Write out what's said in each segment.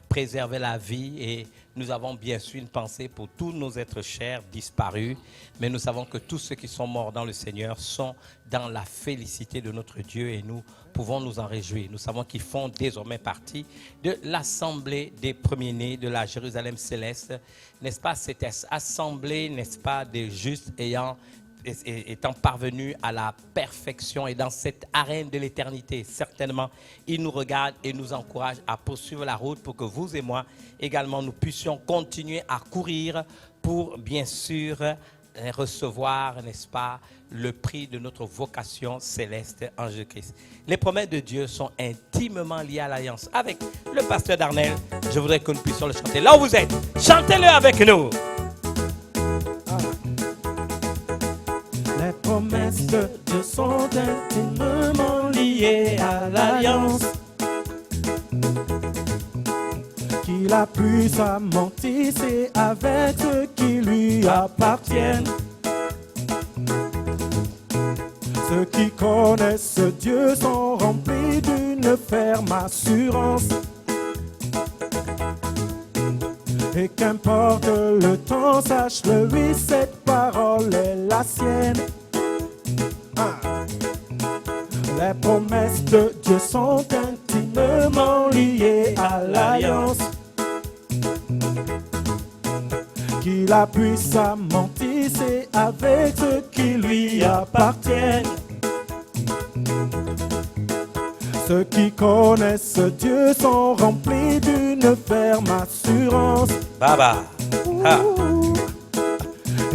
préserver la vie et nous avons bien sûr une pensée pour tous nos êtres chers disparus, mais nous savons que tous ceux qui sont morts dans le Seigneur sont dans la félicité de notre Dieu et nous pouvons nous en réjouir. Nous savons qu'ils font désormais partie de l'assemblée des premiers-nés de la Jérusalem céleste, n'est-ce pas, cette assemblée, n'est-ce pas, des justes étant parvenus à la perfection et dans cette arène de l'éternité. Certainement, il nous regarde et nous encourage à poursuivre la route pour que vous et moi également nous puissions continuer à courir pour bien sûr recevoir, n'est-ce pas, le prix de notre vocation céleste en Jésus-Christ. Les promesses de Dieu sont intimement liées à l'alliance. Avec le pasteur Darnel, je voudrais que nous puissions le chanter. Là où vous êtes, chantez-le avec nous. Les promesses de Dieu sont intimement liées à l'alliance qu'il appuie sa mentissé avec ceux qui lui appartiennent. Ceux qui connaissent Dieu sont remplis d'une ferme assurance. Et qu'importe le temps, sache-le, lui, cette parole est la sienne. Les promesses de Dieu sont intimement liées à l'alliance qu'il appuie sa mentissé avec ceux qui lui appartiennent. Ceux qui connaissent Dieu sont remplis d'une ferme assurance. Baba. Ha.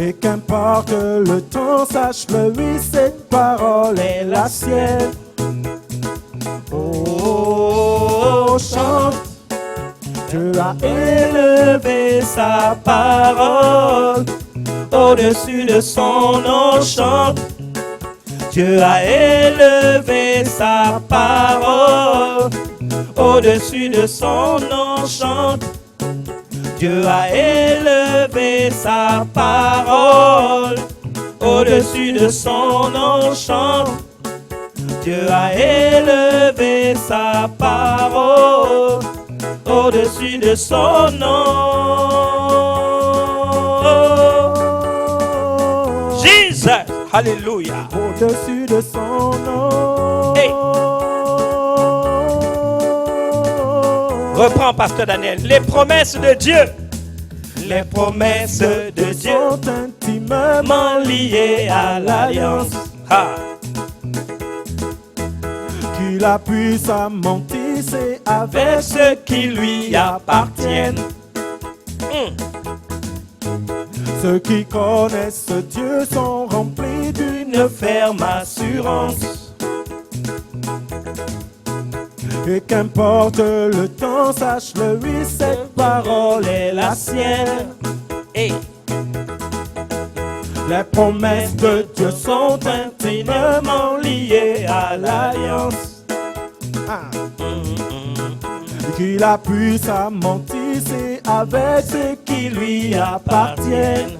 Et qu'importe le temps, sache-le, lui, cette parole est la sienne. Oh, chante, Dieu a élevé sa parole au-dessus de son nom, chante. Dieu a élevé sa parole au-dessus de son nom, chante. Dieu a élevé sa parole au-dessus de son nom, chante. Dieu a élevé sa parole au-dessus de son nom. Jesus, Alléluia. Au-dessus de son nom. Hey. Reprends, pasteur Daniel. Les promesses de Dieu. Les promesses de Dieu sont intimement liées à l'alliance qu'il appuie sa mentissé avec ceux qui lui appartiennent. Ceux qui connaissent Dieu sont remplis d'une ferme assurance. Et qu'importe le temps, sache-le, oui, cette parole est la sienne. Hey. Les promesses de Dieu sont intimement liées à l'alliance qu'il appuie sa mentissé avec ceux qui lui appartiennent.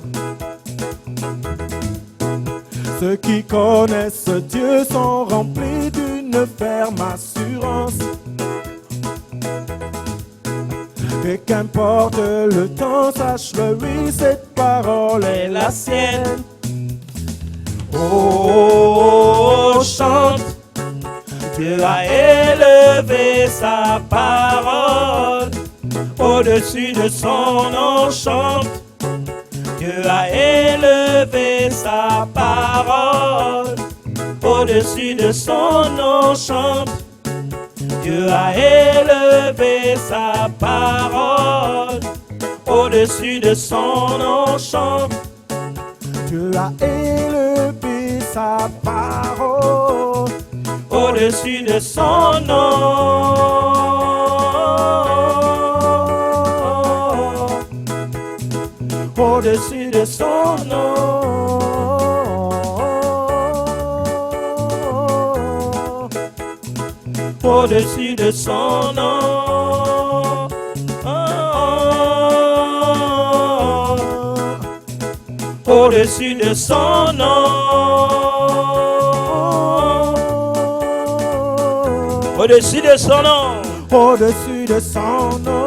Ceux qui connaissent Dieu sont remplis d'une ferme assurance. Et qu'importe le temps, sache-le, oui, cette parole est la sienne. Oh, chante, Dieu a élevé sa parole au-dessus de son nom, chante. Dieu a élevé sa parole au-dessus de son nom, chante. Dieu a élevé sa parole au-dessus de son nom, chante. Dieu a élevé sa parole au-dessus de son nom. Au-dessus de son nom. Au-dessus de son nom. Au-dessus de son nom. Au-dessus de son nom. Au-dessus de son nom.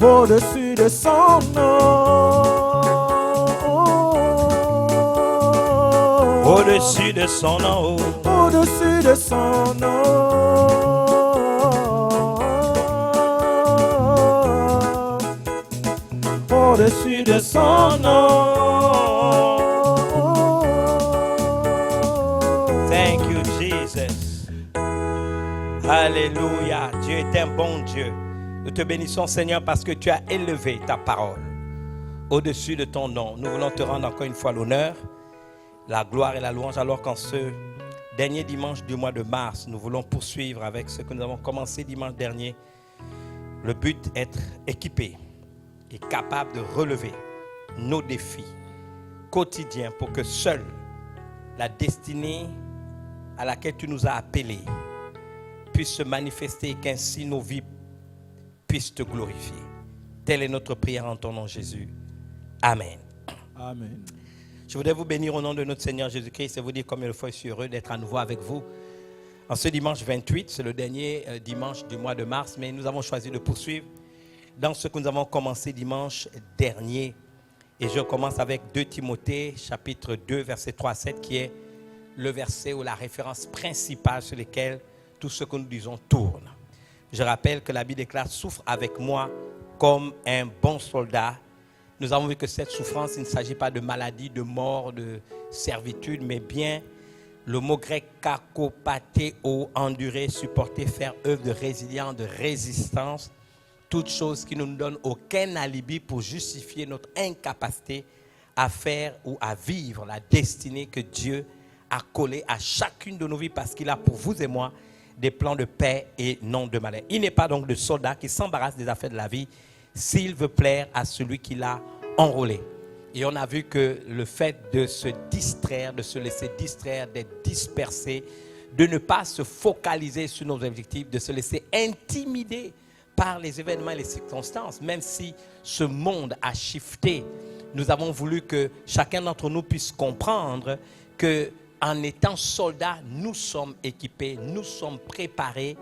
au-dessus de son nom. Au-dessus de son nom. Au-dessus de son nom. Au-dessus de son nom. Thank you, Jesus. Alléluia. Dieu est un bon Dieu. Nous te bénissons, Seigneur, parce que tu as élevé ta parole au-dessus de ton nom. Nous voulons te rendre encore une fois l'honneur, la gloire et la louange, alors qu'en ce dernier dimanche du mois de mars, nous voulons poursuivre avec ce que nous avons commencé dimanche dernier. Le but est d'être équipé et capable de relever nos défis quotidiens pour que seule la destinée à laquelle tu nous as appelés puisse se manifester et qu'ainsi nos vies puissent te glorifier. Telle est notre prière en ton nom, Jésus. Amen. Amen. Je voudrais vous bénir au nom de notre Seigneur Jésus-Christ et vous dire combien de fois je suis heureux d'être à nouveau avec vous. En ce dimanche 28, c'est le dernier dimanche du mois de mars, mais nous avons choisi de poursuivre dans ce que nous avons commencé dimanche dernier. Et je commence avec 2 Timothée, chapitre 2, verset 3 à 7, qui est le verset ou la référence principale sur laquelle tout ce que nous disons tourne. Je rappelle que la Bible déclare « Souffre avec moi comme un bon soldat ». Nous avons vu que cette souffrance, il ne s'agit pas de maladie, de mort, de servitude, mais bien le mot grec kakopathéo, endurer, supporter, faire œuvre de résilience, de résistance, toute chose qui ne nous donne aucun alibi pour justifier notre incapacité à faire ou à vivre la destinée que Dieu a collée à chacune de nos vies parce qu'il a pour vous et moi des plans de paix et non de malheur. Il n'est pas donc de soldat qui s'embarrasse des affaires de la vie s'il veut plaire à celui qui l'a enrôlé. Et on a vu que le fait de se distraire, de se laisser distraire, d'être dispersé, de ne pas se focaliser sur nos objectifs, de se laisser intimider par les événements et les circonstances, même si ce monde a shifté, nous avons voulu que chacun d'entre nous puisse comprendre que en étant soldats, nous sommes équipés, nous sommes préparés.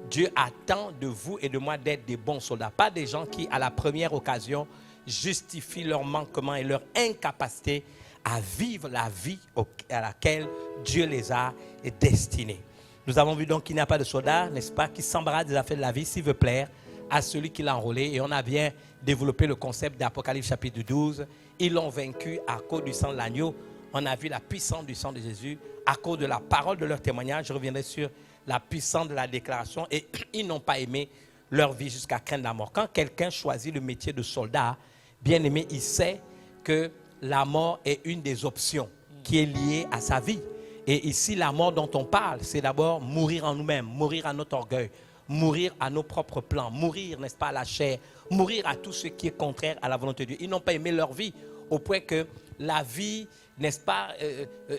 Dieu attend de vous et de moi d'être des bons soldats, pas des gens qui, à la première occasion, justifient leur manquement et leur incapacité à vivre la vie à laquelle Dieu les a destinés. Nous avons vu donc qu'il n'y a pas de soldat, n'est-ce pas, qui s'embarrasse des affaires de la vie s'il veut plaire à celui qui l'a enrôlé. Et on a bien développé le concept d'Apocalypse chapitre 12. Ils l'ont vaincu à cause du sang de l'agneau. On a vu la puissance du sang de Jésus à cause de la parole de leur témoignage. Je reviendrai sur la puissance de la déclaration. Et ils n'ont pas aimé leur vie jusqu'à craindre la mort. Quand quelqu'un choisit le métier de soldat, bien aimé, il sait que la mort est une des options qui est liée à sa vie. Et ici, la mort dont on parle, c'est d'abord mourir en nous-mêmes, mourir à notre orgueil, mourir à nos propres plans, mourir, n'est-ce pas, à la chair, mourir à tout ce qui est contraire à la volonté de Dieu. Ils n'ont pas aimé leur vie au point que la vie, n'est-ce pas,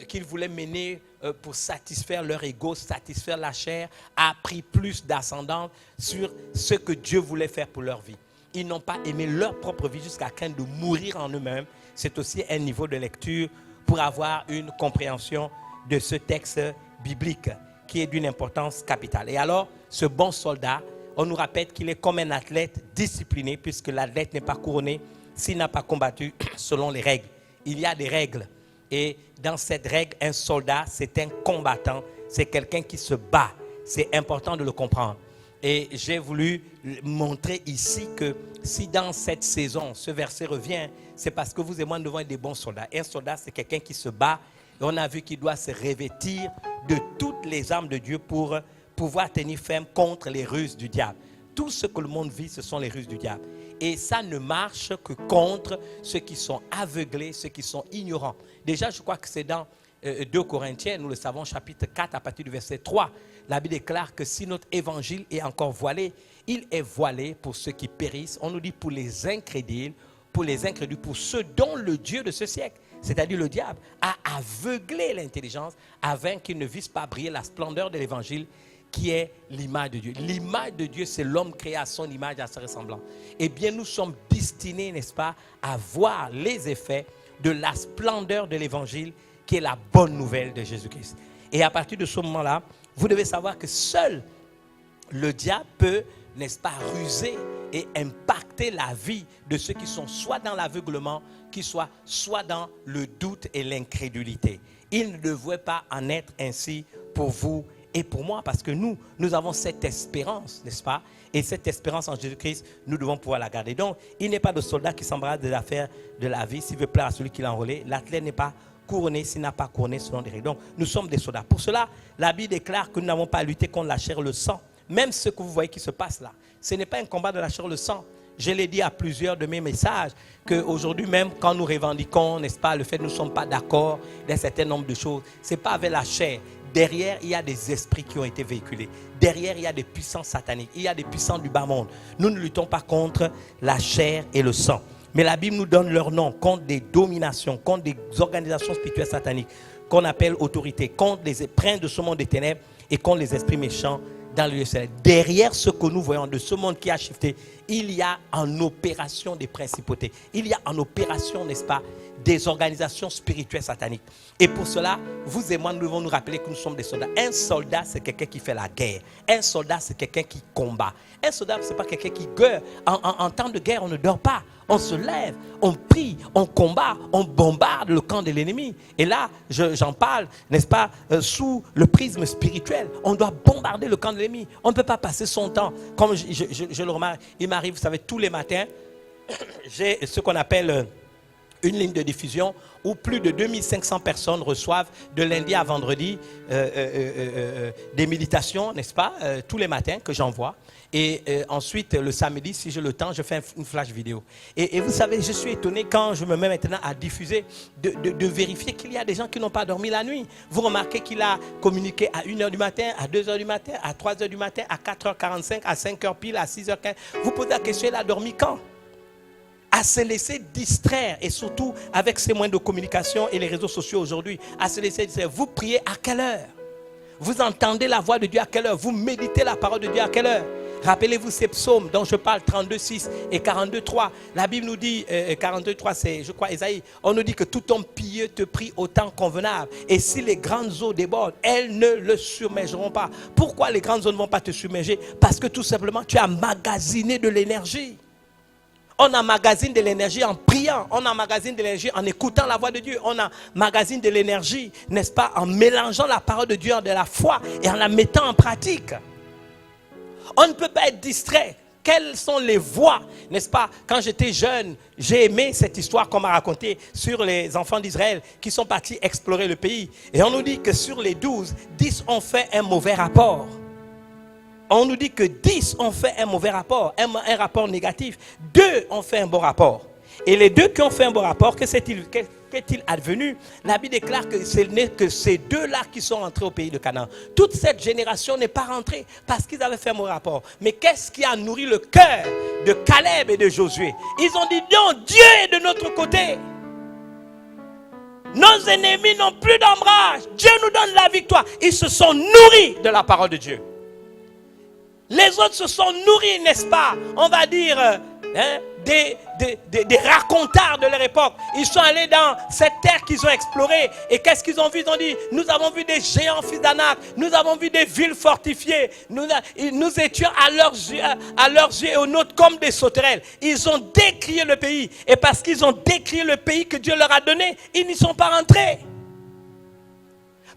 qu'ils voulaient mener pour satisfaire leur ego, satisfaire la chair, a pris plus d'ascendant sur ce que Dieu voulait faire pour leur vie. Ils n'ont pas aimé leur propre vie jusqu'à craindre de mourir en eux-mêmes. C'est aussi un niveau de lecture pour avoir une compréhension de ce texte biblique qui est d'une importance capitale. Et alors, ce bon soldat, on nous rappelle qu'il est comme un athlète discipliné puisque l'athlète n'est pas couronné s'il n'a pas combattu selon les règles. Il y a des règles. Et dans cette règle, un soldat, c'est un combattant, c'est quelqu'un qui se bat. C'est important de le comprendre. Et j'ai voulu montrer ici que si dans cette saison, ce verset revient, c'est parce que vous et moi, nous devons être des bons soldats. Un soldat, c'est quelqu'un qui se bat. Et on a vu qu'il doit se revêtir de toutes les armes de Dieu pour pouvoir tenir ferme contre les ruses du diable. Tout ce que le monde vit, ce sont les ruses du diable. Et ça ne marche que contre ceux qui sont aveuglés, ceux qui sont ignorants. Déjà, je crois que c'est dans 2 Corinthiens, nous le savons, chapitre 4, à partir du verset 3. La Bible déclare que si notre évangile est encore voilé, il est voilé pour ceux qui périssent. On nous dit pour les incrédules, pour ceux dont le Dieu de ce siècle, c'est-à-dire le diable, a aveuglé l'intelligence afin qu'ils ne vissent pas briller la splendeur de l'évangile qui est l'image de Dieu. L'image de Dieu, c'est l'homme créé à son image, à sa ressemblance. Eh bien, nous sommes destinés, n'est-ce pas, à voir les effets de la splendeur de l'évangile qui est la bonne nouvelle de Jésus-Christ. Et à partir de ce moment-là, vous devez savoir que seul le diable peut, n'est-ce pas, ruser et impacter la vie de ceux qui sont soit dans l'aveuglement, qui soient soit dans le doute et l'incrédulité. Il ne devrait pas en être ainsi pour vous et pour moi, parce que nous avons cette espérance, n'est-ce pas? Et cette espérance en Jésus-Christ, nous devons pouvoir la garder. Donc, il n'est pas de soldat qui s'embarrasse des affaires de la vie s'il veut plaire à celui qui l'a enrôlé. L'athlète n'est pas couronné s'il n'a pas couronné selon des règles. Donc, nous sommes des soldats. Pour cela, la Bible déclare que nous n'avons pas à lutter contre la chair et le sang. Même ce que vous voyez qui se passe là, ce n'est pas un combat de la chair et le sang. Je l'ai dit à plusieurs de mes messages, qu'aujourd'hui même, quand nous revendiquons, n'est-ce pas, le fait que nous ne sommes pas d'accord d'un certain nombre de choses, ce n'est pas avec la chair. Derrière, il y a des esprits qui ont été véhiculés. Derrière, il y a des puissances sataniques. Il y a des puissances du bas monde. Nous ne luttons pas contre la chair et le sang. Mais la Bible nous donne leur nom contre des dominations, contre des organisations spirituelles sataniques qu'on appelle autorités, contre les princes de ce monde des ténèbres et contre les esprits méchants dans le lieu céleste. Derrière ce que nous voyons de ce monde qui a shifté, il y a en opération des principautés. Il y a en opération, n'est-ce pas, des organisations spirituelles sataniques. Et pour cela, vous et moi, nous devons nous rappeler que nous sommes des soldats. Un soldat, c'est quelqu'un qui fait la guerre. Un soldat, c'est quelqu'un qui combat. Un soldat, ce n'est pas quelqu'un qui gueule. En temps de guerre, on ne dort pas. On se lève, on prie, on combat, on bombarde le camp de l'ennemi. Et là, j'en parle, n'est-ce pas, sous le prisme spirituel. On doit bombarder le camp de l'ennemi. On ne peut pas passer son temps. Comme je le remarque, il m'arrive, vous savez, tous les matins, j'ai ce qu'on appelle une ligne de diffusion où plus de 2500 personnes reçoivent de lundi à vendredi des méditations, n'est-ce pas, tous les matins que j'envoie. Et ensuite, le samedi, si j'ai le temps, je fais une flash vidéo. Et vous savez, je suis étonné quand je me mets maintenant à diffuser, de vérifier qu'il y a des gens qui n'ont pas dormi la nuit. Vous remarquez qu'il a communiqué à 1h du matin, à 2h du matin, à 3h du matin, à 4h45, à 5h pile, à 6h15. Vous posez la question, il a dormi quand? À se laisser distraire, et surtout avec ces moyens de communication et les réseaux sociaux aujourd'hui, à se laisser distraire. Vous priez à quelle heure? Vous entendez la voix de Dieu à quelle heure? Vous méditez la parole de Dieu à quelle heure? Rappelez-vous ces psaumes dont je parle, 32,6 et 42,3. La Bible nous dit, 42,3 c'est, je crois, Ésaïe, on nous dit que tout homme pieux te prie au temps convenable. Et si les grandes eaux débordent, elles ne le submergeront pas. Pourquoi les grandes eaux ne vont pas te submerger? Parce que tout simplement, tu as emmagasiné de l'énergie. On emmagasine de l'énergie en priant, on emmagasine de l'énergie en écoutant la voix de Dieu, on emmagasine de l'énergie, n'est-ce pas, en mélangeant la parole de Dieu de la foi et en la mettant en pratique. On ne peut pas être distrait. Quelles sont les voies, n'est-ce pas? Quand j'étais jeune, j'ai aimé cette histoire qu'on m'a racontée sur les enfants d'Israël qui sont partis explorer le pays. Et on nous dit que sur les 12, 10 ont fait un mauvais rapport. On nous dit que 10 ont fait un mauvais rapport, un rapport négatif. 2 ont fait un bon rapport. Et les 2 qui ont fait un bon rapport, qu'est-il advenu? La Bible déclare que ce n'est que ces 2-là qui sont entrés au pays de Canaan. Toute cette génération n'est pas rentrée parce qu'ils avaient fait un mauvais rapport. Mais qu'est-ce qui a nourri le cœur de Caleb et de Josué? Ils ont dit non, Dieu est de notre côté. Nos ennemis n'ont plus d'ombrage. Dieu nous donne la victoire. Ils se sont nourris de la parole de Dieu. Les autres se sont nourris, n'est-ce pas, on va dire, des racontards de leur époque. Ils sont allés dans cette terre qu'ils ont explorée. Et qu'est-ce qu'ils ont vu? Ils ont dit, nous avons vu des géants fils d'Anak. Nous avons vu des villes fortifiées. Nous étions à leurs yeux et aux nôtres comme des sauterelles. Ils ont décrié le pays. Et parce qu'ils ont décrié le pays que Dieu leur a donné, ils n'y sont pas rentrés.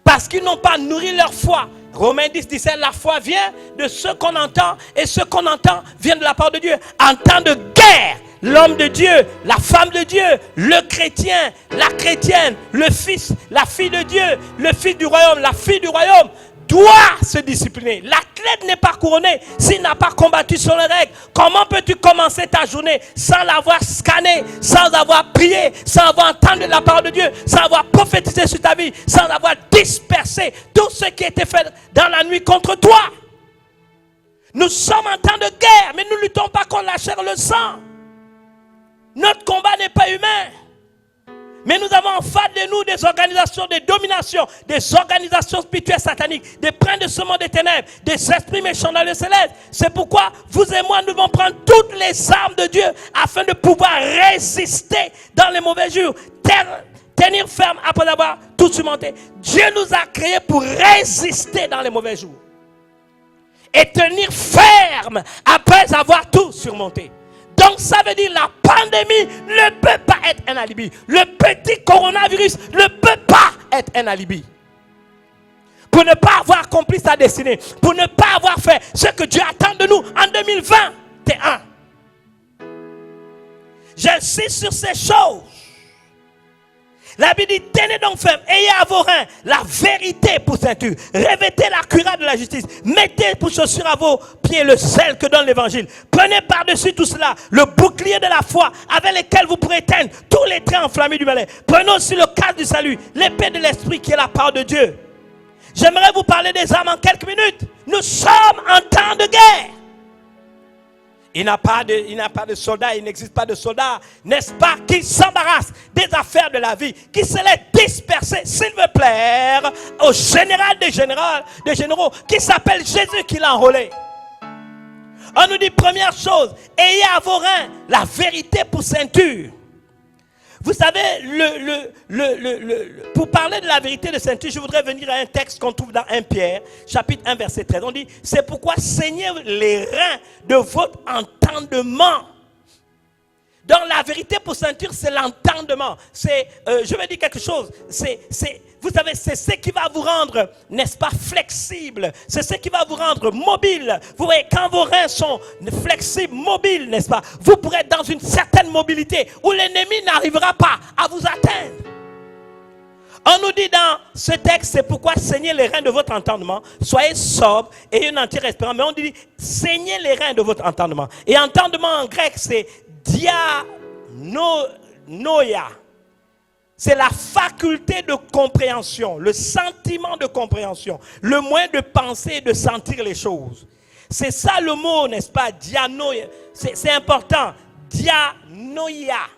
Parce qu'ils n'ont pas nourri leur foi. Romains 10, 17, la foi vient de ce qu'on entend, et ce qu'on entend vient de la part de Dieu. En temps de guerre, l'homme de Dieu, la femme de Dieu, le chrétien, la chrétienne, le fils, la fille de Dieu, le fils du royaume, la fille du royaume, doit se discipliner. L'athlète n'est pas couronné s'il n'a pas combattu sur les règles. Comment peux-tu commencer ta journée sans l'avoir scanné, sans avoir prié, sans avoir entendu la parole de Dieu, sans avoir prophétisé sur ta vie, sans avoir dispersé tout ce qui était fait dans la nuit contre toi? Nous sommes en temps de guerre, mais nous ne luttons pas contre la chair et le sang. Notre combat n'est pas humain. Mais nous avons en face de nous des organisations de domination, des organisations spirituelles sataniques, des princes de ce monde des ténèbres, des esprits méchants dans le céleste. C'est pourquoi vous et moi, nous devons prendre toutes les armes de Dieu afin de pouvoir résister dans les mauvais jours. Tenir ferme après avoir tout surmonté. Dieu nous a créés pour résister dans les mauvais jours. et tenir ferme après avoir tout surmonté. Donc ça veut dire la pandémie ne peut pas être un alibi. Le petit coronavirus ne peut pas être un alibi. Pour ne pas avoir accompli sa destinée, pour ne pas avoir fait ce que Dieu attend de nous en 2021. J'insiste sur ces choses. La Bible dit, tenez donc ferme, ayez à vos reins la vérité pour ceinture, revêtez la cuirasse de la justice, mettez pour chaussure à vos pieds le sel que donne l'évangile. Prenez par-dessus tout cela le bouclier de la foi avec lequel vous pourrez éteindre tous les traits enflammés du malheur. Prenez aussi le casque du salut, l'épée de l'esprit qui est la parole de Dieu. J'aimerais vous parler des armes en quelques minutes. Nous sommes en temps de guerre. Il n'y a pas de soldats, il n'existe pas de soldats, n'est-ce pas, qui s'embarrassent des affaires de la vie, qui se les dispersent, s'il veut plaire, au général des généraux, qui s'appelle Jésus qui l'a enrôlé. On nous dit, première chose, ayez à vos reins la vérité pour ceinture. Vous savez, pour parler de la vérité de ceinture, je voudrais venir à un texte qu'on trouve dans 1 Pierre, chapitre 1, verset 13. On dit, c'est pourquoi saignez les reins de votre entendement. Donc la vérité pour ceinture, c'est l'entendement. C'est, je vais dire quelque chose, vous savez, c'est ce qui va vous rendre, n'est-ce pas, flexible. C'est ce qui va vous rendre mobile. Vous voyez, quand vos reins sont flexibles, mobiles, n'est-ce pas, vous pourrez être dans une certaine mobilité où l'ennemi n'arrivera pas à vous atteindre. On nous dit dans ce texte, c'est pourquoi saignez les reins de votre entendement, soyez sobre et une entière espérance. Mais on dit, saignez les reins de votre entendement. Et entendement en grec, c'est dianoia. C'est la faculté de compréhension, le sentiment de compréhension, le moyen de penser et de sentir les choses. C'est ça le mot, n'est-ce pas, dianoia. C'est important, dianoia.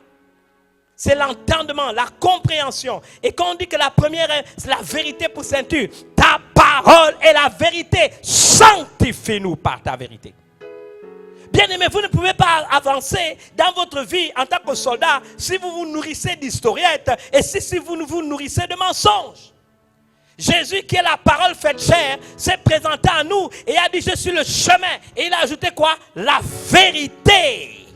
C'est l'entendement, la compréhension. Et quand on dit que la première, c'est la vérité pour ceinture, ta parole est la vérité, sanctifie-nous par ta vérité. Bien-aimés, vous ne pouvez pas avancer dans votre vie en tant que soldat si vous vous nourrissez d'historiettes et si vous vous nourrissez de mensonges. Jésus, qui est la parole faite chair, s'est présenté à nous et a dit, je suis le chemin. Et il a ajouté quoi? La vérité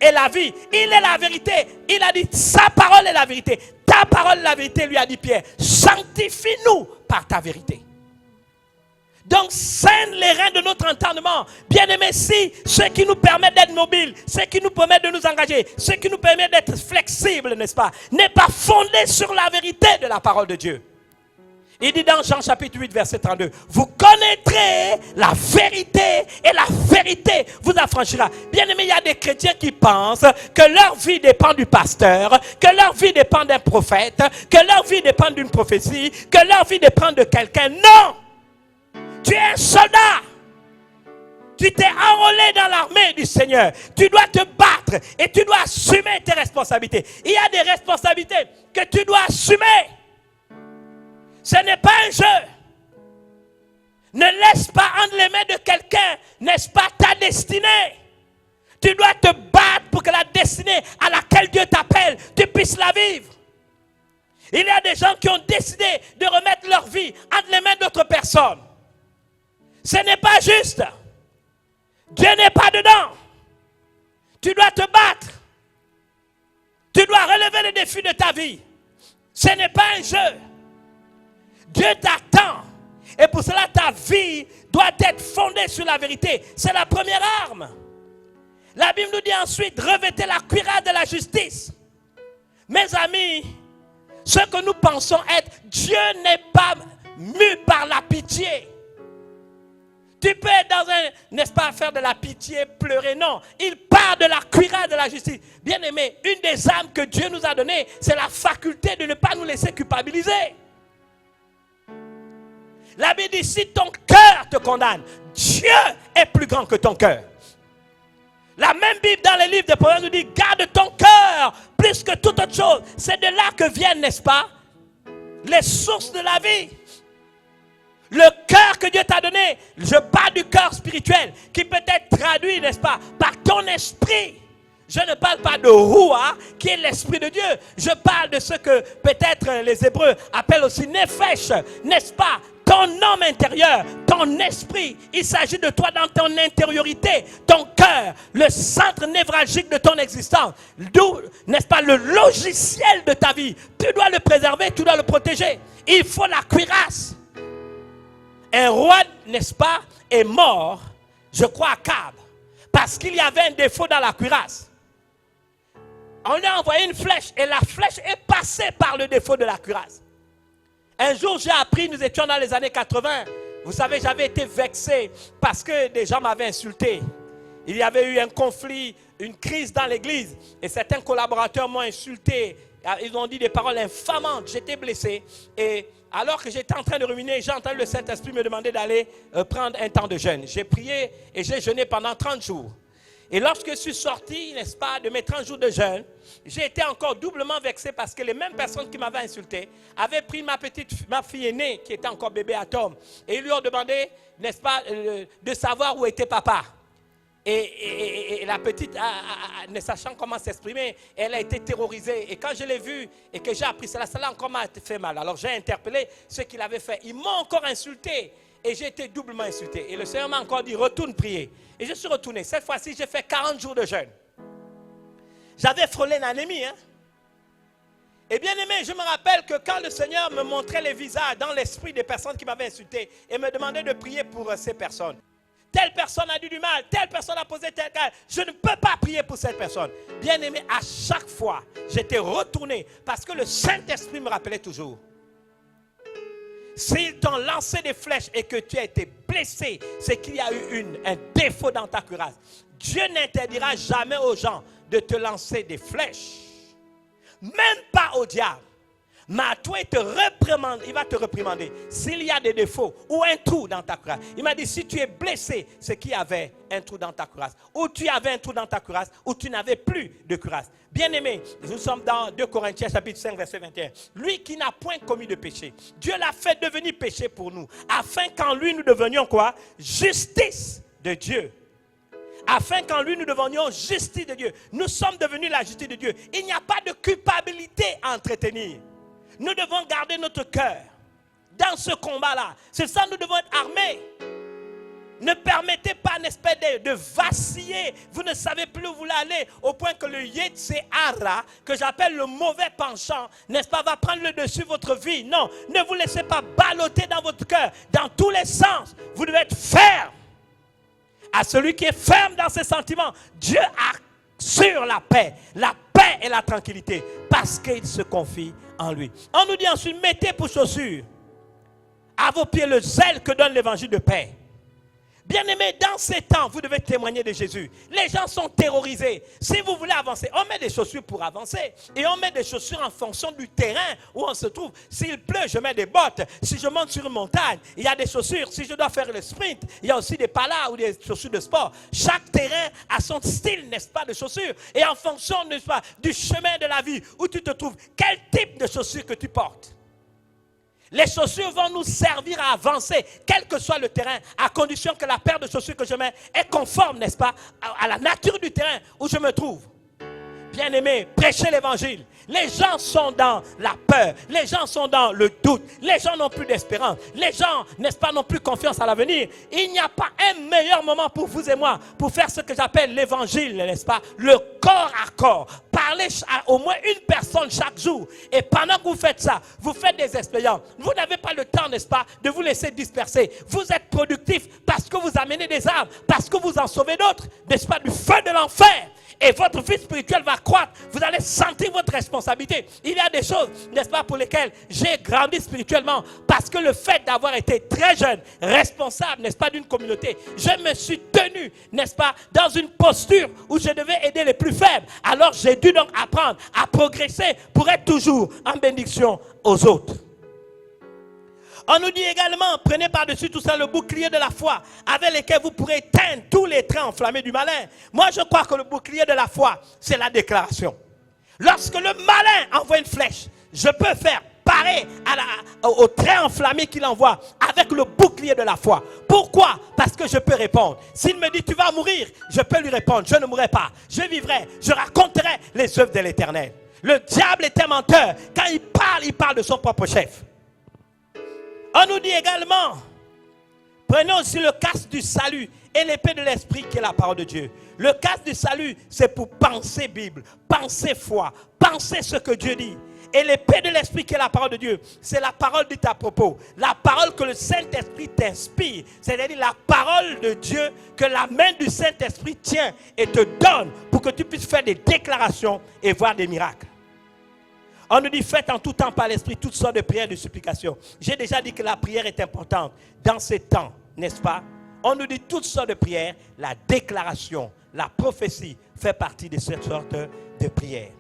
et la vie. Il est la vérité. Il a dit, sa parole est la vérité. Ta parole est la vérité, lui a dit Pierre. Sanctifie-nous par ta vérité. Donc, saigne les reins de notre entendement. Bien-aimés, si ce qui nous permet d'être mobiles, ce qui nous permet de nous engager, ce qui nous permet d'être flexibles, n'est-ce pas, n'est pas fondé sur la vérité de la parole de Dieu. Il dit dans Jean chapitre 8, verset 32, vous connaîtrez la vérité et la vérité vous affranchira. Bien-aimés, il y a des chrétiens qui pensent que leur vie dépend du pasteur, que leur vie dépend d'un prophète, que leur vie dépend d'une prophétie, que leur vie dépend de quelqu'un. Non! Tu es un soldat. Tu t'es enrôlé dans l'armée du Seigneur. Tu dois te battre et tu dois assumer tes responsabilités. Il y a des responsabilités que tu dois assumer. Ce n'est pas un jeu. Ne laisse pas entre les mains de quelqu'un, n'est-ce pas, ta destinée. Tu dois te battre pour que la destinée à laquelle Dieu t'appelle, tu puisses la vivre. Il y a des gens qui ont décidé de remettre leur vie entre les mains d'autres personnes. Ce n'est pas juste. Dieu n'est pas dedans. Tu dois te battre. Tu dois relever les défis de ta vie. Ce n'est pas un jeu. Dieu t'attend. Et pour cela, ta vie doit être fondée sur la vérité. C'est la première arme. La Bible nous dit ensuite, revêtez la cuirasse de la justice. Mes amis, ce que nous pensons être, Dieu n'est pas mu par la pitié. Tu peux être dans un, n'est-ce pas, faire de la pitié, pleurer, non. Il part de la cuirasse de la justice. Bien aimé, une des armes que Dieu nous a données, c'est la faculté de ne pas nous laisser culpabiliser. La Bible dit, si ton cœur te condamne, Dieu est plus grand que ton cœur. La même Bible dans les livres des Proverbes nous dit, garde ton cœur plus que toute autre chose. C'est de là que viennent, n'est-ce pas, les sources de la vie. Le cœur que Dieu t'a donné, je parle du cœur spirituel, qui peut être traduit, n'est-ce pas, par ton esprit. Je ne parle pas de Roua, qui est l'esprit de Dieu. Je parle de ce que peut-être les Hébreux appellent aussi Nefesh, n'est-ce pas, ton homme intérieur, ton ton esprit, il s'agit de toi dans ton intériorité, ton cœur, le centre névralgique de ton existence. D'où, n'est-ce pas, le logiciel de ta vie. Tu dois le préserver, tu dois le protéger. Il faut la cuirasse. Un roi, n'est-ce pas, est mort, je crois, à Cab, parce qu'il y avait un défaut dans la cuirasse. On a envoyé une flèche et la flèche est passée par le défaut de la cuirasse. Un jour, j'ai appris, nous étions dans les années 80. Vous savez, j'avais été vexé parce que des gens m'avaient insulté. Il y avait eu un conflit, une crise dans l'église et certains collaborateurs m'ont insulté. Ils ont dit des paroles infamantes. J'étais blessé et alors que j'étais en train de ruminer, j'ai entendu le Saint-Esprit me demander d'aller prendre un temps de jeûne. J'ai prié et j'ai jeûné pendant 30 jours. Et lorsque je suis sorti, n'est-ce pas, de mes 30 jours de jeûne, j'ai été encore doublement vexé parce que les mêmes personnes qui m'avaient insulté avaient pris ma fille aînée, qui était encore bébé atome, et ils lui ont demandé, n'est-ce pas, de savoir où était papa. Et la petite, ne sachant comment s'exprimer, elle a été terrorisée. Et quand je l'ai vue et que j'ai appris cela, cela encore m'a fait mal. Alors j'ai interpellé ceux qui l'avaient fait. Ils m'ont encore insulté. Et j'ai été doublement insulté. Et le Seigneur m'a encore dit, retourne prier. Et je suis retourné. Cette fois-ci, j'ai fait 40 jours de jeûne. J'avais frôlé l'anémie. Et bien aimé, je me rappelle que quand le Seigneur me montrait les visages dans l'esprit des personnes qui m'avaient insulté et me demandait de prier pour ces personnes. Telle personne a dit du mal, telle personne a posé tel cas. Je ne peux pas prier pour cette personne. Bien aimé, à chaque fois, j'étais retourné parce que le Saint-Esprit me rappelait toujours. S'ils t'ont lancé des flèches et que tu as été blessé, c'est qu'il y a eu un défaut dans ta cuirasse. Dieu n'interdira jamais aux gens de te lancer des flèches. Même pas au diable. Mais à toi, il va te réprimander s'il y a des défauts ou un trou dans ta cuirasse. Il m'a dit, si tu es blessé, c'est qu'il y avait un trou dans ta cuirasse. Ou tu avais un trou dans ta cuirasse, ou tu n'avais plus de cuirasse. Bien-aimé, nous sommes dans 2 Corinthiens chapitre 5, verset 21. Lui qui n'a point commis de péché, Dieu l'a fait devenir péché pour nous, afin qu'en lui nous devenions quoi? Justice de Dieu. Afin qu'en lui nous devenions justice de Dieu. Nous sommes devenus la justice de Dieu. Il n'y a pas de culpabilité à entretenir. Nous devons garder notre cœur dans ce combat-là. C'est ça, nous devons être armés. Ne permettez pas, n'est-ce pas, de vaciller. Vous ne savez plus où vous allez, au point que le Yetse-Hara, que j'appelle le mauvais penchant, n'est-ce pas, va prendre le dessus de votre vie. Non, ne vous laissez pas balloter dans votre cœur, dans tous les sens. Vous devez être ferme. À celui qui est ferme dans ses sentiments, Dieu assure la paix et la tranquillité, parce qu'il se confie en lui. On nous dit ensuite, mettez pour chaussure à vos pieds le zèle que donne l'évangile de paix. Bien-aimés, dans ces temps, vous devez témoigner de Jésus. Les gens sont terrorisés. Si vous voulez avancer, on met des chaussures pour avancer. Et on met des chaussures en fonction du terrain où on se trouve. S'il pleut, je mets des bottes. Si je monte sur une montagne, il y a des chaussures. Si je dois faire le sprint, il y a aussi des palas ou des chaussures de sport. Chaque terrain a son style, n'est-ce pas, de chaussures. Et en fonction, n'est-ce pas, du chemin de la vie où tu te trouves, quel type de chaussures que tu portes. Les chaussures vont nous servir à avancer, quel que soit le terrain, à condition que la paire de chaussures que je mets est conforme, n'est-ce pas, à la nature du terrain où je me trouve. Bien-aimés, prêchez l'évangile. Les gens sont dans la peur, les gens sont dans le doute, les gens n'ont plus d'espérance, les gens, n'est-ce pas, n'ont plus confiance à l'avenir. Il n'y a pas un meilleur moment pour vous et moi pour faire ce que j'appelle l'évangile, n'est-ce pas, le corps à corps. Parlez à au moins une personne chaque jour. Et pendant que vous faites ça, vous faites des expériences. Vous n'avez pas le temps, n'est-ce pas, de vous laisser disperser. Vous êtes productif parce que vous amenez des âmes, parce que vous en sauvez d'autres, n'est-ce pas, du feu de l'enfer. Et votre vie spirituelle va croître. Vous allez sentir votre responsabilité. Il y a des choses, n'est-ce pas, pour lesquelles j'ai grandi spirituellement. Parce que le fait d'avoir été très jeune, responsable, n'est-ce pas, d'une communauté, je me suis tenu, n'est-ce pas, dans une posture où je devais aider les plus faibles. Alors j'ai dû donc apprendre à progresser pour être toujours en bénédiction aux autres. On nous dit également, prenez par-dessus tout ça le bouclier de la foi, avec lequel vous pourrez éteindre tous les trains enflammés du malin. Moi, je crois que le bouclier de la foi, c'est la déclaration. Lorsque le malin envoie une flèche, je peux faire parer au train enflammé qu'il envoie avec le bouclier de la foi. Pourquoi? Parce que je peux répondre. S'il me dit, tu vas mourir, je peux lui répondre, je ne mourrai pas. Je vivrai, je raconterai les œuvres de l'Éternel. Le diable est un menteur. Quand il parle de son propre chef. On nous dit également, Prenez aussi le casque du salut et l'épée de l'esprit qui est la parole de Dieu. Le casque du salut, c'est pour penser Bible, penser foi, penser ce que Dieu dit. Et l'épée de l'esprit qui est la parole de Dieu, c'est la parole dite à propos. La parole que le Saint-Esprit t'inspire, c'est-à-dire la parole de Dieu que la main du Saint-Esprit tient et te donne pour que tu puisses faire des déclarations et voir des miracles. On nous dit faites en tout temps par l'Esprit toutes sortes de prières et de supplications. J'ai déjà dit que la prière est importante dans ces temps, n'est-ce pas? On nous dit toutes sortes de prières. La déclaration, la prophétie fait partie de cette sorte de prières.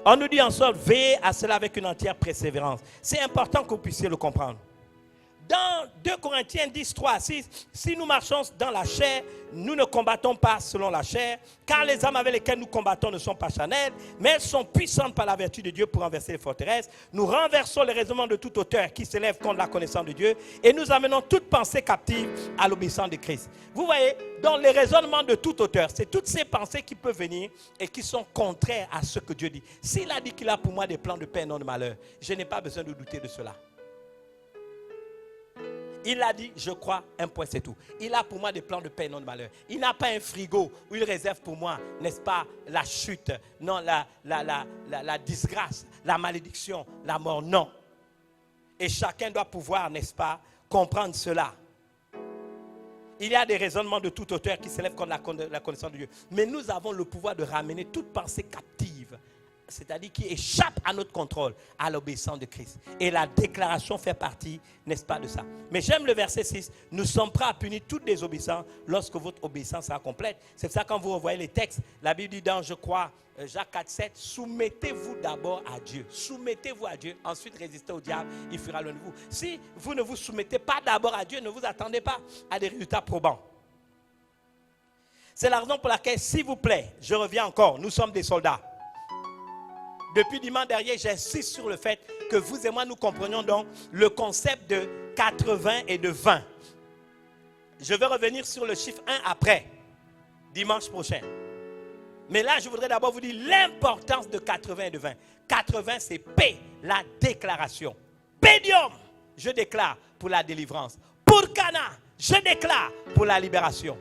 On nous dit en sorte, veillez à cela avec une entière persévérance. C'est important que vous puissiez le comprendre. Dans 2 Corinthiens 10, 3 à 6, si nous marchons dans la chair, nous ne combattons pas selon la chair, car les armes avec lesquelles nous combattons ne sont pas charnelles, mais elles sont puissantes par la vertu de Dieu pour renverser les forteresses. Nous renversons les raisonnements de toute hauteur qui s'élèvent contre la connaissance de Dieu et nous amenons toute pensée captive à l'obéissance de Christ. Vous voyez, dans les raisonnements de toute hauteur, c'est toutes ces pensées qui peuvent venir et qui sont contraires à ce que Dieu dit. S'il a dit qu'il a pour moi des plans de paix et non de malheur, je n'ai pas besoin de douter de cela. Il a dit, je crois, un point c'est tout. Il a pour moi des plans de paix et non de malheur. Il n'a pas un frigo où il réserve pour moi, n'est-ce pas, la chute, non, la disgrâce, la malédiction, la mort, non. Et chacun doit pouvoir, n'est-ce pas, comprendre cela. Il y a des raisonnements de toute hauteur qui s'élèvent contre la connaissance de Dieu. Mais nous avons le pouvoir de ramener toute pensée captive, c'est-à-dire qui échappe à notre contrôle, à l'obéissance de Christ. Et la déclaration fait partie, n'est-ce pas, de ça. Mais j'aime le verset 6. Nous sommes prêts à punir toute désobéissance lorsque votre obéissance sera complète. C'est ça quand vous revoyez les textes. La Bible dit dans, je crois, Jacques 4, 7, soumettez-vous d'abord à Dieu. Soumettez-vous à Dieu. Ensuite, résistez au diable. Il fera l'un de vous. Si vous ne vous soumettez pas d'abord à Dieu, ne vous attendez pas à des résultats probants. C'est la raison pour laquelle, s'il vous plaît, je reviens encore, nous sommes des soldats. Depuis dimanche dernier, j'insiste sur le fait que vous et moi, nous comprenions donc le concept de 80 et de 20. Je vais revenir sur le chiffre 1 après, dimanche prochain. Mais là, je voudrais d'abord vous dire l'importance de 80 et de 20. 80, c'est P, la déclaration. Pédium, je déclare pour la délivrance. Purkana, je déclare pour la libération.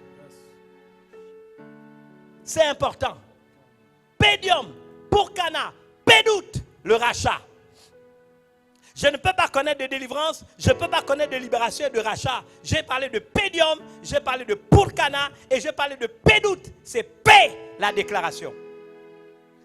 C'est important. Pédium, Purkana, Pédoute, le rachat. Je ne peux pas connaître de délivrance, je ne peux pas connaître de libération et de rachat. J'ai parlé de pédium, j'ai parlé de purkana et j'ai parlé de pédoute. C'est paix, la déclaration.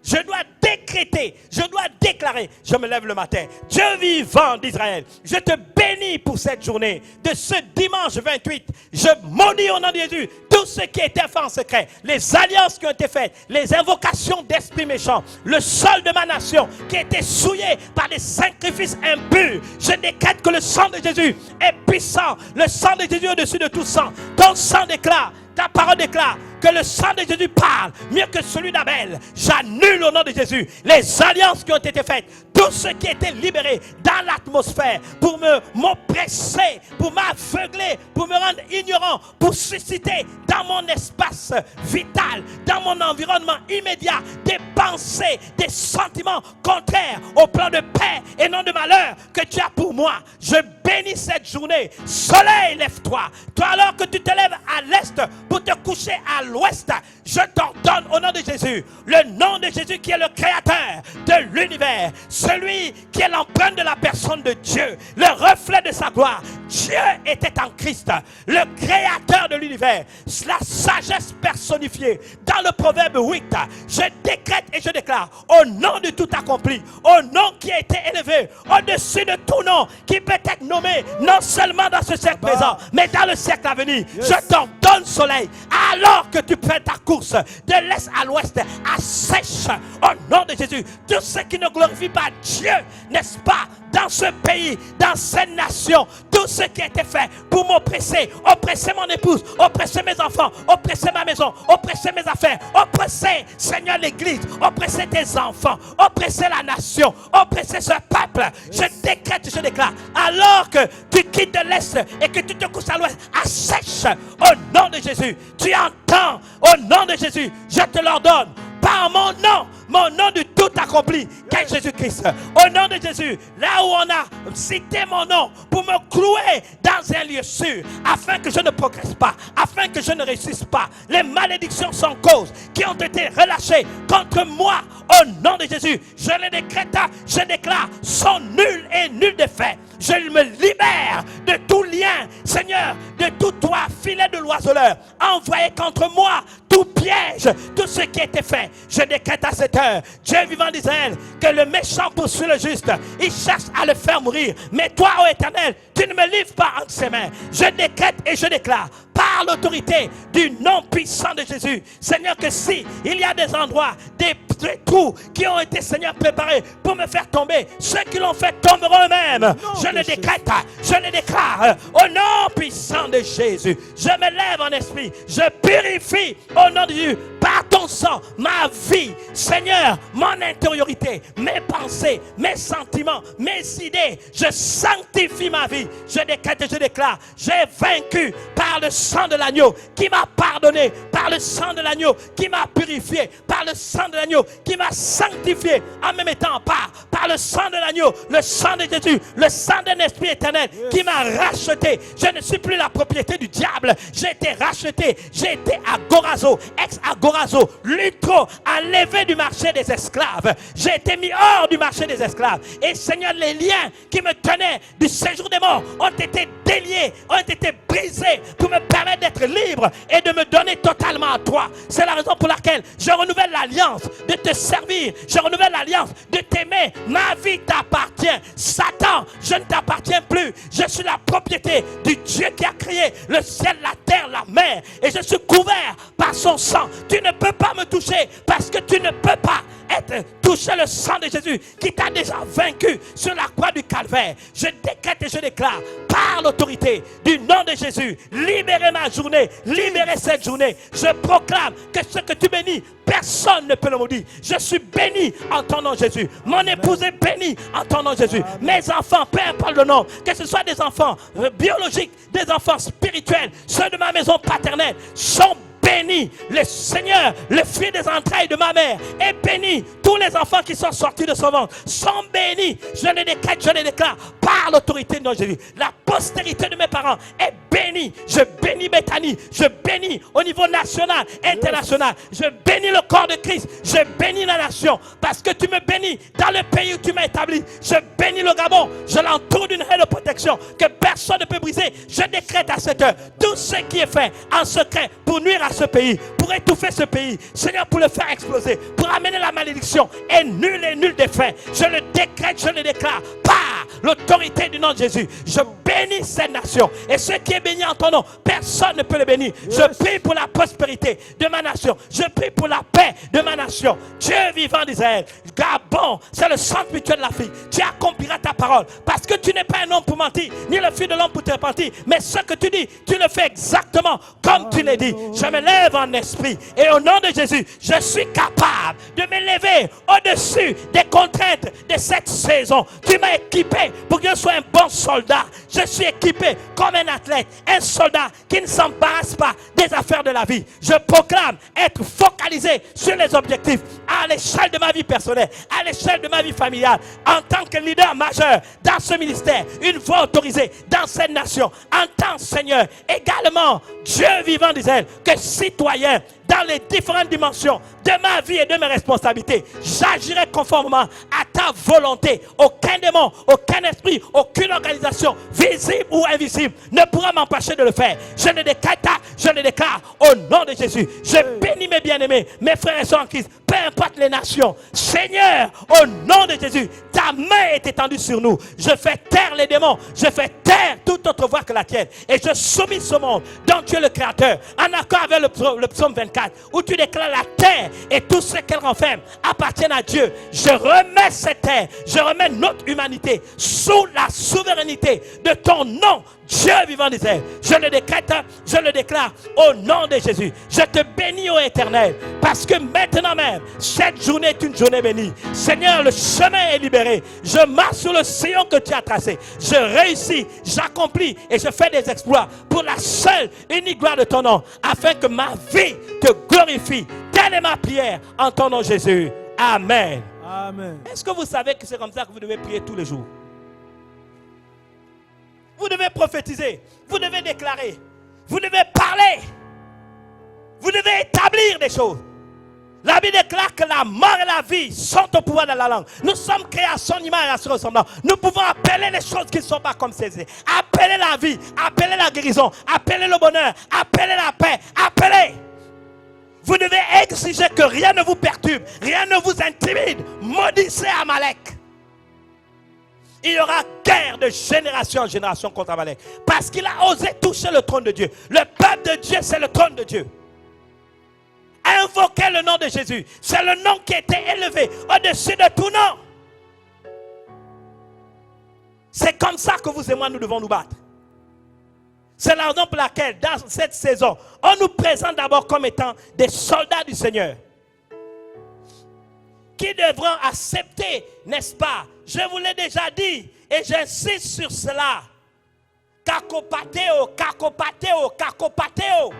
Je dois décréter, je dois déclarer. Je me lève le matin. Dieu vivant d'Israël, je te bénis pour cette journée. De ce dimanche 28, je maudis au nom de Jésus tout ce qui a été fait en secret. Les alliances qui ont été faites, les invocations d'esprits méchants, le sol de ma nation qui a été souillé par des sacrifices impurs. Je décrète que le sang de Jésus est puissant. Le sang de Jésus au-dessus de tout sang. Ton sang déclare, ta parole déclare que le sang de Jésus parle mieux que celui d'Abel. J'annule au nom de Jésus les alliances qui ont été faites, tout ce qui a été libéré dans l'atmosphère pour m'oppresser, pour m'aveugler, pour me rendre ignorant, pour susciter dans mon espace vital, dans mon environnement immédiat, des pensées, des sentiments contraires au plan de paix et non de malheur que tu as pour moi. Je bénis cette journée. Soleil, lève-toi. Toi alors que tu te lèves à l'est pour te coucher à l'ouest, je t'ordonne au nom de Jésus, le nom de Jésus qui est le créateur de l'univers, celui qui est l'empreinte de la personne de Dieu, le reflet de sa gloire. Dieu était en Christ, le créateur de l'univers, la sagesse personnifiée. Dans le proverbe 8, je décrète et je déclare, au nom de tout accompli, au nom qui a été élevé au-dessus de tout nom, qui peut être nommé non seulement dans ce siècle présent, mais dans le siècle à venir. Je t'ordonne, soleil, alors que tu fais ta course de l'est à l'ouest, assèche au nom de Jésus tout ce qui ne glorifie pas Dieu, n'est-ce pas, dans ce pays, dans cette nation, tout ce qui a été fait pour m'oppresser, oppresser mon épouse, oppresser mes enfants, oppresser ma maison, oppresser mes affaires, oppresser, Seigneur, l'église, oppresser tes enfants, oppresser la nation, oppresser ce peuple. Je décrète, je déclare, alors que tu quittes de l'est et que tu te couches à l'ouest, assèche au nom de Jésus. Tu entends, au nom de Jésus, je te l'ordonne. par mon nom du tout accompli, qu'est Jésus-Christ. Au nom de Jésus, là où on a cité mon nom pour me clouer dans un lieu sûr, afin que je ne progresse pas, afin que je ne réussisse pas, les malédictions sans cause qui ont été relâchées contre moi, au nom de Jésus, je les décrète, je déclare, sont nuls et nuls de fait. Je me libère de tout lien, Seigneur, de tout toit, filet de l'oiseleur, envoyé contre moi, tout piège, tout ce qui a été fait. Je décrète à cette heure, Dieu vivant d'Israël, que le méchant poursuit le juste. Il cherche à le faire mourir. Mais toi, ô Éternel, tu ne me livres pas entre ses mains. Je décrète et je déclare, par l'autorité du nom puissant de Jésus, Seigneur, que si il y a des endroits, des trous qui ont été, Seigneur, préparés pour me faire tomber, ceux qui l'ont fait tomberont eux-mêmes. Je le décrète, je le déclare, au nom puissant de Jésus. Je me lève en esprit, je purifie au nom de Jésus, par ton sang, ma vie, Seigneur, mon intériorité, mes pensées, mes sentiments, mes idées. Je sanctifie ma vie. Je décrète et je déclare, j'ai vaincu par le sang de l'agneau qui m'a pardonné, par le sang de l'agneau qui m'a purifié, par le sang de l'agneau qui m'a sanctifié en me mettant en part, par le sang de l'agneau, le sang de Jésus, le sang d'un esprit éternel qui m'a racheté. Je ne suis plus la propriété du diable. J'ai été racheté. J'ai été agorazo, ex-agorazo, lutro, enlevé du marché des esclaves. J'ai été mis hors du marché des esclaves. Et Seigneur, les liens qui me tenaient du séjour des morts ont été déliés, ont été brisés pour me permettre d'être libre et de me donner totalement à toi. C'est la raison pour laquelle je renouvelle l'alliance de te servir. Je renouvelle l'alliance de t'aimer. Ma vie t'appartient. Satan, je ne t'appartiens plus. Je suis la propriété du Dieu qui a créé le ciel, la terre, la mer. Et je suis couvert par son sang. Tu ne peux pas me toucher parce que tu ne peux pas toucher le sang de Jésus qui t'a déjà vaincu sur la croix du calvaire. Je décrète et je déclare par l'autorité du nom de Jésus, libérez ma journée, libérez cette journée. Je proclame que ce que tu bénis, personne ne peut le maudire. Je suis béni en ton nom Jésus. Mon épouse est bénie en ton nom Jésus. Mes enfants, peu importe le nom, que ce soit des enfants biologiques, des enfants spirituels, ceux de ma maison paternelle, sont béni. Le Seigneur, le fruit des entrailles de ma mère, est béni. Tous les enfants qui sont sortis de son ventre sont bénis. Je les décrète, je les déclare par l'autorité de Jésus. La postérité de mes parents est bénie. Je bénis Bethany. Je bénis au niveau national, international. Je bénis le corps de Christ. Je bénis la nation parce que tu me bénis dans le pays où tu m'as établi. Je bénis le Gabon. Je l'entoure d'une haie de protection que personne ne peut briser. Je décrète à cette heure tout ce qui est fait en secret pour nuire à ce pays, pour étouffer ce pays, Seigneur, pour le faire exploser, pour amener la malédiction, est nul et nul défait. Je le décrète, je le déclare par l'autorité du nom de Jésus. Je bénis cette nation et ce qui est béni en ton nom, personne ne peut le bénir. Je prie pour la prospérité de ma nation. Je prie pour la paix de ma nation. Dieu vivant d'Israël, Gabon, c'est le centre mutuel de l'Afrique. Tu accompliras ta parole parce que tu n'es pas un homme pour mentir, ni le fils de l'homme pour te repentir. Mais ce que tu dis, tu le fais exactement comme tu l'as dit. Je me lève en esprit et au nom de Jésus, je suis capable de me lever au-dessus des contraintes de cette saison. Tu m'as équipé pour que je sois un bon soldat. Je suis équipé comme un athlète, un soldat qui ne s'embarrasse pas des affaires de la vie. Je proclame être focalisé sur les objectifs à l'échelle de ma vie personnelle, à l'échelle de ma vie familiale, en tant que leader majeur dans ce ministère, une voix autorisée dans cette nation. Entends, Seigneur, également, Dieu vivant d'Israël, que citoyen dans les différentes dimensions de ma vie et de mes responsabilités, j'agirai conformément à ta volonté. Aucun démon, aucun esprit, aucune organisation, visible ou invisible, ne pourra m'empêcher de le faire. Je le décrète, je le déclare au nom de Jésus. Je bénis mes bien-aimés, mes frères et sœurs en Christ, peu importe les nations. Seigneur, au nom de Jésus, ta main est étendue sur nous. Je fais taire les démons, je fais taire toute autre voix que la tienne. Et je soumis ce monde dont tu es le créateur, en accord avec le psaume 24, où tu déclares la terre et tout ce qu'elle renferme appartiennent à Dieu. Je remets cette terre, je remets notre humanité sous la souveraineté de ton nom, Dieu vivant d'Israël. Je le décrète, je le déclare au nom de Jésus. Je te bénis, ô Éternel, parce que maintenant même, cette journée est une journée bénie. Seigneur, le chemin est libéré. Je marche sur le sillon que tu as tracé. Je réussis, j'accomplis et je fais des exploits pour la seule unique gloire de ton nom, afin que ma vie te glorifie Telle est ma prière en ton nom Jésus. Amen. Amen. Est-ce que vous savez que c'est comme ça que vous devez prier tous les jours? Vous devez prophétiser, vous devez déclarer, vous devez parler, vous devez établir des choses. La Bible déclare que la mort et la vie sont au pouvoir de la langue. Nous sommes créés à son image et à son ressemblant. Nous pouvons appeler les choses qui ne sont pas comme celles-ci. Appeler la vie, appeler la guérison, appeler le bonheur, appeler la paix, appeler. Vous devez exiger que rien ne vous perturbe, rien ne vous intimide. Maudissez Amalek. Il y aura guerre de génération en génération contre Amalek. Parce qu'il a osé toucher le trône de Dieu. Le peuple de Dieu, c'est le trône de Dieu. Invoquez le nom de Jésus. C'est le nom qui a été élevé au-dessus de tout nom. C'est comme ça que vous et moi, nous devons nous battre. C'est la raison pour laquelle, dans cette saison, on nous présente d'abord comme étant des soldats du Seigneur. Qui devront accepter, n'est-ce pas? Je vous l'ai déjà dit, et j'insiste sur cela. Kakopateo, kakopateo, kakopateo.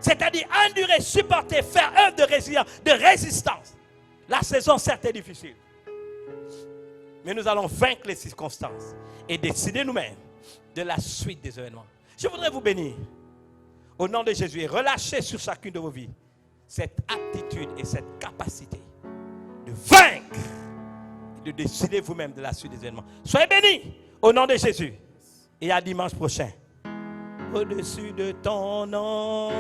C'est-à-dire endurer, supporter, faire œuvre de résistance. La saison certes est difficile. Mais nous allons vaincre les circonstances et décider nous-mêmes de la suite des événements. Je voudrais vous bénir au nom de Jésus et relâcher sur chacune de vos vies cette aptitude et cette capacité de vaincre et de décider vous-même de la suite des événements. Soyez bénis au nom de Jésus et à dimanche prochain. Au-dessus de ton nom.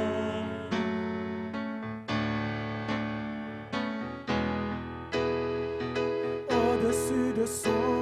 Au-dessus de son